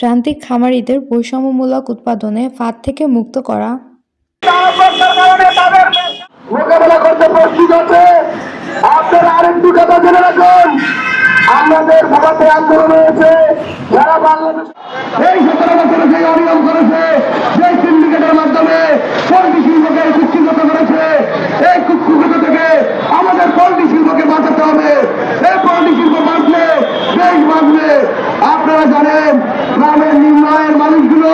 প্রান্তিক খামারিদের বৈষম্যমূলক উৎপাদনে ফাঁদ থেকে মুক্ত করা, মোকাবেলা করতে প্রস্তুত আছে। আপনারা আরেকটু কথা জেনে রাখুন, আমাদের ভারতে আন্দোলন হয়েছে, যারা বাংলাদেশ এই 17 বছরে যে অনিয়ম করেছে, যে সিন্ডিকেটের মাধ্যমে পোল্ট্রি শিল্পকে কুক্ষিগত করেছে, এই কুক্ষিগত থেকে আমাদের পোল্ট্রি শিল্পকে বাঁচাতে হবে। এই পোল্ট্রি শিল্প বাঁচলে দেশ বাঁচবে। আপনারা জানেন, গ্রামের নিম্ন আয়ের মানুষগুলো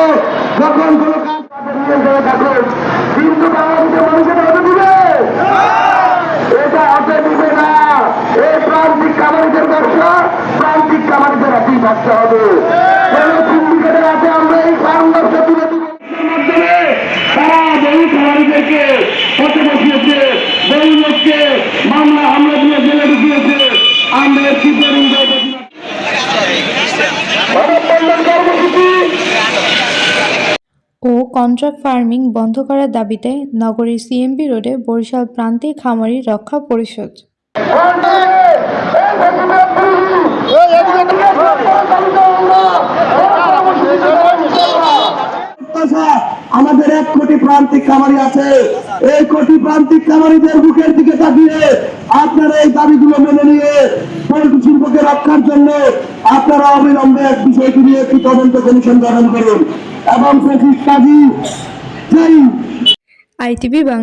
যখন কোনো কাজ নিয়ে থাকুন, কিন্তু বাংলাদেশের মানুষের হতে দিবে, এটা হতে দিবে না। এই প্রান্তিক খামারিদের ব্যবসা প্রান্তিক খামারিদের হাতেই থাকতে হবে। সিন্ডিকেটের হাতে আমরা এই ফার্ম ব্যবসা তুলে দিব মাধ্যমে তারা বহু খামারিদেরকে হতে বসিয়েছে, বহু লোককে মামলা হামলা দিয়ে জেলে ঢুকিয়েছে। আমরা কি করি কর্মসূচি ও কন্ট্রাক্ট ফার্মিং বন্ধ করার দাবিতে নগরীর সিএমবি রোডে বরিশাল প্রান্তিক খামারি রক্ষা পরিষদ। আমাদের 1 কোটি প্রান্তিক খামারি আছে। এই কোটি প্রান্তিক খামারিদের বুকের দিকে তাকিয়ে আপনারা এই দাবিগুলো মেনে নিয়ে পোল্ট্রি শিল্পকে রক্ষার জন্য আপনারা অবিলম্বে এক বিষয়টি নিয়ে একটি তদন্ত কমিশন গঠন করুন এবং প্রেসিড কাজী আইটিভি বাংলা।